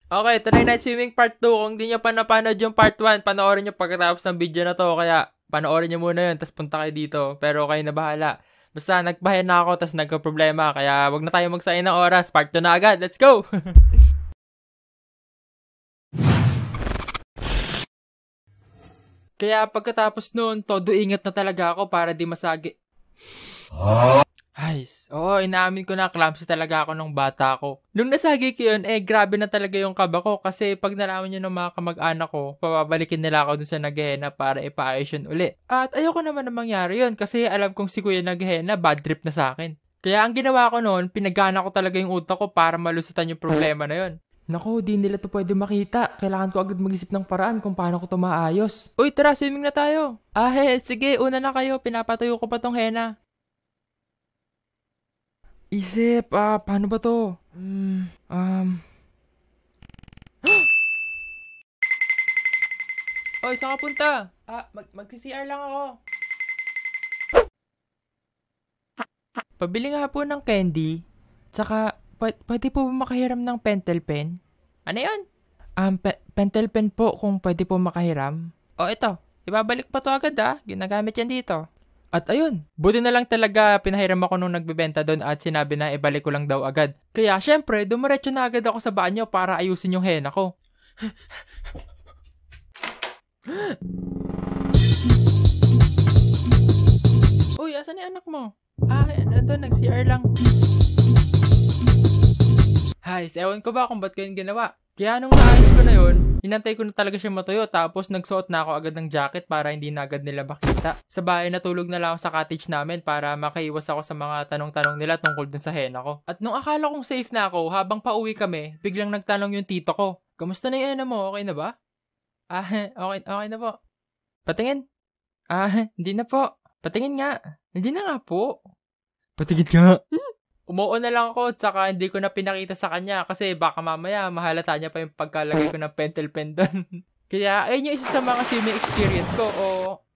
Okay, ito na yung night swimming part 2. Kung di nyo pa napanood yung part 1, panoorin nyo pagkatapos ng video na to. Kaya, panoorin nyo muna yun, tapos punta kayo dito. Pero kayo na bahala. Basta, nagbahay na ako, tapos nagka-problema. Kaya, wag na tayo magsayang ng oras. Part 2 na agad. Let's go! Kaya, pagkatapos nun, todo ingat na talaga ako para di masagi. Ay, oo, inaamin ko na, clumsy talaga ako nung bata ko. Nung nasagi ko yun, grabe na talaga yung kaba ko kasi pag nalaman nyo ng mga kamag-anak ko, papabalikin nila ako dun sa naghihena para ipaayos yun uli. At ayoko naman na mangyari yun kasi alam kong si kuya naghihena, bad trip na sa akin. Kaya ang ginawa ko noon, pinagana ko talaga yung utak ko para malusutan yung problema na yun. Naku, di nila to pwede makita. Kailangan ko agad mag-isip ng paraan kung paano ko to maayos. Uy, tara, swimming na tayo. Sige, una na kayo. Pinapatuyo ko pa tong henna. Isip, paano ba to? Oy, saan ka punta? Mag-CR lang ako. Pabili nga po ng candy. Tsaka, pwede po ba makahiram ng pentel pen? Ano yun? Pentel pen po kung pwede po makahiram. O, ito. Ibabalik pa to agad Ginagamit yan dito. At ayun, buti na lang talaga pinahiram ako nung nagbebenta doon at sinabi na ibalik ko lang daw agad. Kaya syempre, dumiretso na agad ako sa banyo para ayusin yung henna ko. Uy, asan yung anak mo? Nandun, nag-CR lang. Hay, ewan ko ba kung ba't ko yun ginawa. Kaya nung naayos ko na yun, hinantay ko na talaga siya matuyo tapos nagsuot na ako agad ng jacket para hindi na agad nila makita. Sa bahay natulog na lang ako sa cottage namin para makaiwas ako sa mga tanong-tanong nila tungkol dun sa henna ko. At nung akala kong safe na ako, habang pauwi kami, biglang nagtanong yung tito ko, "Kamusta na yung henna mo? Okay na ba?" Okay na po. Patingin? Hindi na po. Patingin nga. Hindi na nga po. Patingin nga. Umuo na lang ako, tsaka hindi ko na pinakita sa kanya kasi baka mamaya mahalata niya pa yung pagkalagay ko ng pentel pen doon. Kaya ayun yung isa sa mga swimming experience ko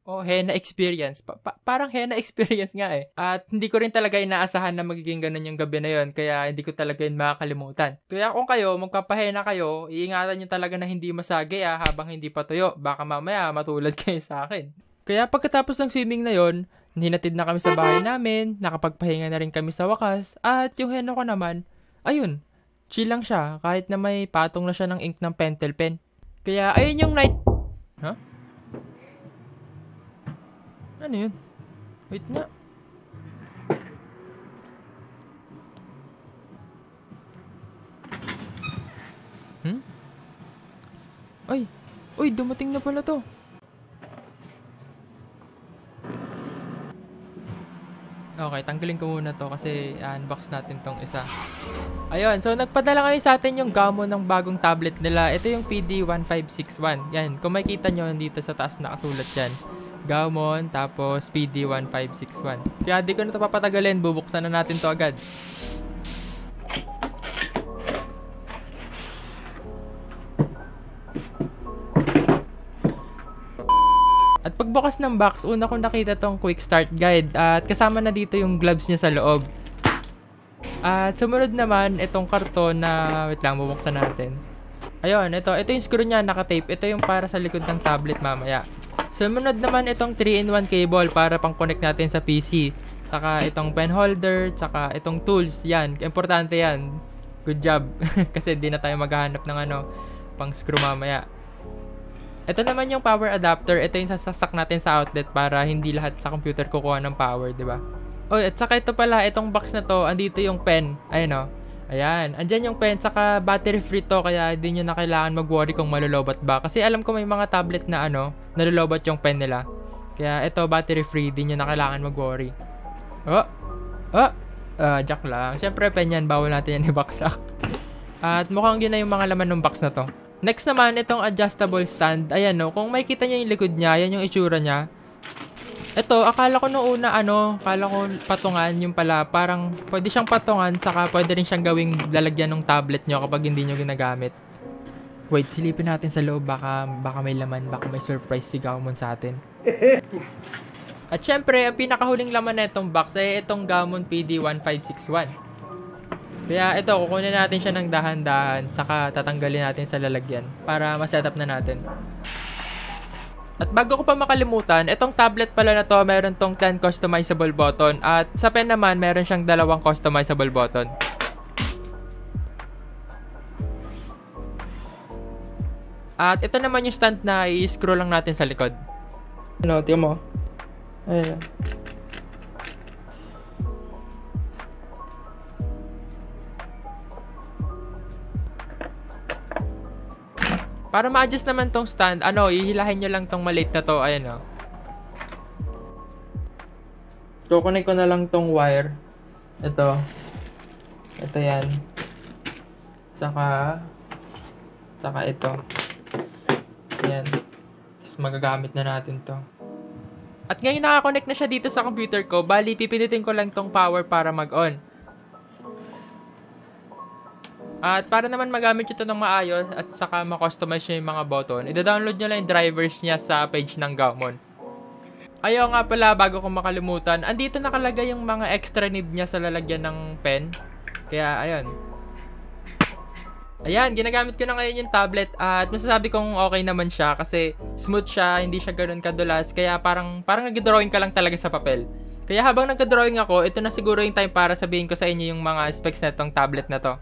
o henna experience. Parang henna experience nga At hindi ko rin talaga inaasahan na magiging ganun yung gabi na yun, kaya hindi ko talaga yun makakalimutan. Kaya kung kayo, magpapahenna kayo, iingatan nyo talaga na hindi masagi habang hindi pa tuyo. Baka mamaya matulad kayo sa akin. Kaya pagkatapos ng swimming na yon, hinatid na kami sa bahay namin, nakapagpahinga na rin kami sa wakas, at yung henna ko naman, ayun, chill lang siya kahit na may patong na siya ng ink ng pentel pen. Kaya ayun yung night... Ano yun? Wait nga. Uy, dumating na pala to. Okay, tanggalin ko muna to kasi unbox natin tong isa. Ayun, so nagpadala ngayon sa atin yung Gamon ng bagong tablet nila. Ito yung PD1561. Yan, kung makikita nyo dito sa taas nakasulat yan. Gamon, tapos PD1561. Kaya di ko na ito papatagalin, bubuksan na natin to agad. At pagbukas ng box, una kong nakita tong quick start guide at kasama na dito yung gloves niya sa loob. At sumunod naman itong karton na, wait lang, bubuksan natin. Ayun, ito yung screw niya, naka-tape. Ito yung para sa likod ng tablet mamaya. Sumunod naman itong 3-in-1 cable para pang-connect natin sa PC. Saka itong pen holder, saka itong tools. Yan, importante yan. Good job. Kasi di na tayo maghahanap ng pang screw mamaya. Ito naman yung power adapter. Ito yung sasak natin sa outlet para hindi lahat sa computer kukuha ng power, di ba? At saka ito pala, itong box na to, andito yung pen. Ayun Ayan, andyan yung pen, saka battery free to, kaya hindi nyo na kailangan mag-worry kung malulobat ba. Kasi alam ko may mga tablet na nalulobat yung pen nila. Kaya ito, battery free, hindi nyo na kailangan mag-worry. Joke lang. Siyempre, pen yan, bawal natin yan i-baksak. At mukhang yun na yung mga laman ng box na to. Next naman, itong adjustable stand. Ayan kung makikita nyo yung likod niya, yan yung itsura niya. Ito, akala ko noong una akala ko patungan yung pala. Parang pwede siyang patungan, saka pwede rin siyang gawing lalagyan ng tablet nyo kapag hindi nyo ginagamit. Wait, silipin natin sa loob. Baka may laman, baka may surprise si Gamon sa atin. At syempre, ang pinakahuling laman na itong box ay itong Gamon PD1561. Kaya ito, kukunin natin siya ng dahan-dahan, saka tatanggalin natin sa lalagyan para ma-setup na natin. At bago ko pa makalimutan, itong tablet pala na to, meron tong 10 customizable button. At sa pen naman, meron siyang 2 customizable button. At ito naman yung stand na i-screw lang natin sa likod. Ano, tingnan mo. Ayun. Para ma-adjust naman tong stand, ihilahin nyo lang tong maliit na to. Ayan o. Kukunin ko na lang tong wire. Ito. Ito yan. Saka ito. Ayan. Tapos magagamit na natin to. At ngayon nakakonect na siya dito sa computer ko. Bali, pipindutin ko lang tong power para mag-on. At para naman magamit ito ng maayos at saka ma-customize nyo yung mga button, i-download nyo lang yung drivers niya sa page ng Gaomon. Ayaw nga pala, bago ko makalimutan, andito nakalagay yung mga extra nib niya sa lalagyan ng pen. Kaya, ayun. Ayan, ginagamit ko na ngayon yung tablet at masasabi kong okay naman siya kasi smooth siya, hindi siya ganoon kadulas, kaya parang nag-drawing ka lang talaga sa papel. Kaya habang nag-drawing ako, ito na siguro yung time para sabihin ko sa inyo yung mga specs na itong tablet na to.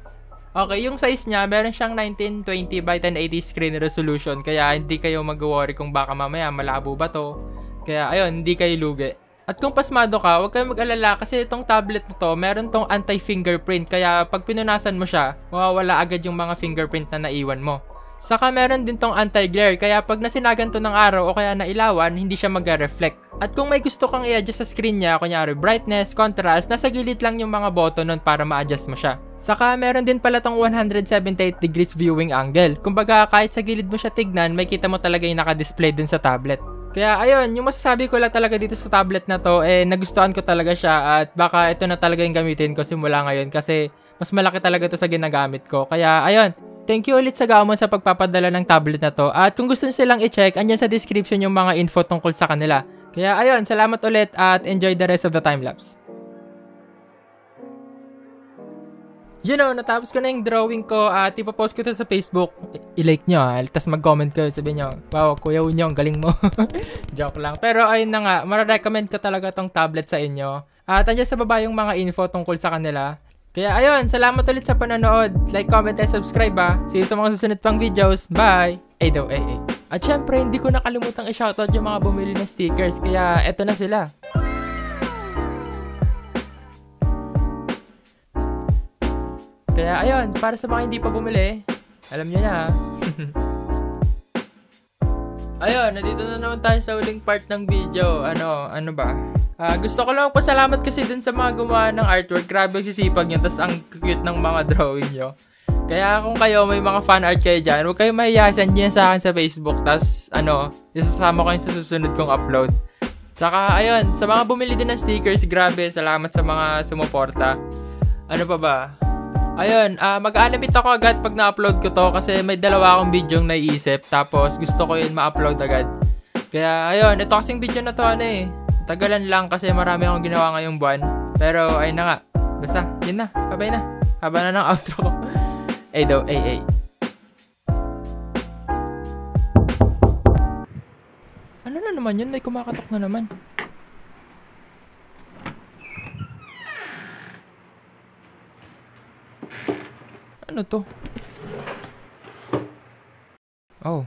Okay, yung size niya, meron siyang 1920 by 1080 screen resolution. Kaya hindi kayo mag-worry kung baka mamaya malabo ba to. Kaya ayun, hindi kayo lugi. At kung pasmado ka, huwag kayong mag-alala kasi itong tablet na to, meron tong anti-fingerprint. Kaya pag pinunasan mo siya, mawawala agad yung mga fingerprint na naiwan mo. Saka meron din tong anti-glare, kaya pag nasinagan to ng araw o kaya nailawan, hindi siya mag-reflect. At kung may gusto kang i-adjust sa screen niya, kunyari brightness, contrast, nasa gilid lang yung mga button nun para ma-adjust mo siya. Saka meron din pala tong 178 degrees viewing angle. Kumbaga kahit sa gilid mo siya tignan, may kita mo talaga yung naka-display dun sa tablet. Kaya ayun, yung masasabi ko lang talaga dito sa tablet na to, nagustuhan ko talaga siya at baka ito na talaga yung gamitin ko simula ngayon kasi mas malaki talaga to sa ginagamit ko. Kaya ayun, thank you ulit sa Gaomon sa pagpapadala ng tablet na to. At kung gusto nyo silang i-check, andyan sa description yung mga info tungkol sa kanila. Kaya ayun, salamat ulit at enjoy the rest of the time-lapse. Natapos ko na yung drawing ko at ipopost ko to sa Facebook. I-like nyo tapos mag-comment kayo. Sabihin nyo, wow, Kuya Unyo, ang galing mo. Joke lang. Pero ayun na nga, mara-recommend ko talaga tong tablet sa inyo. At andyan sa baba yung mga info tungkol sa kanila. Kaya ayun, salamat ulit sa panonood. Like, comment, and subscribe See you sa mga susunod pang videos. Bye! ADOAA. At syempre, hindi ko nakalimutang i-shoutout yung mga bumili ng stickers. Kaya eto na sila. Kaya ayun, para sa mga hindi pa bumili, alam nyo na. Ayun, nandito na naman tayo sa huling part ng video. Ano ba? Gusto ko lang pasalamat kasi dun sa mga gumawa ng artwork. Grabe sisipag nyo, tas ang cute ng mga drawing nyo. Kaya kung kayo may mga fan art kayo dyan, huwag kayong mahiya, send nyo sa akin sa Facebook. Tas isasama ko yun sa susunod kong upload. Tsaka ayun, sa mga bumili din ng stickers, grabe, salamat sa mga sumuporta. Ano pa ba? Ayun, mag-animate ako agad pag na-upload ko to kasi may dalawa akong video yung naiisip tapos gusto ko yun ma-upload agad. Kaya ayun, ito kasing video na to tagalan lang kasi marami akong ginawa ngayong buwan. Pero ayun na nga, basta yun na, bye na. Haba na ng outro ko. ADOAA. Ano na naman yun? May kumakatok na naman. Ano to? Oh.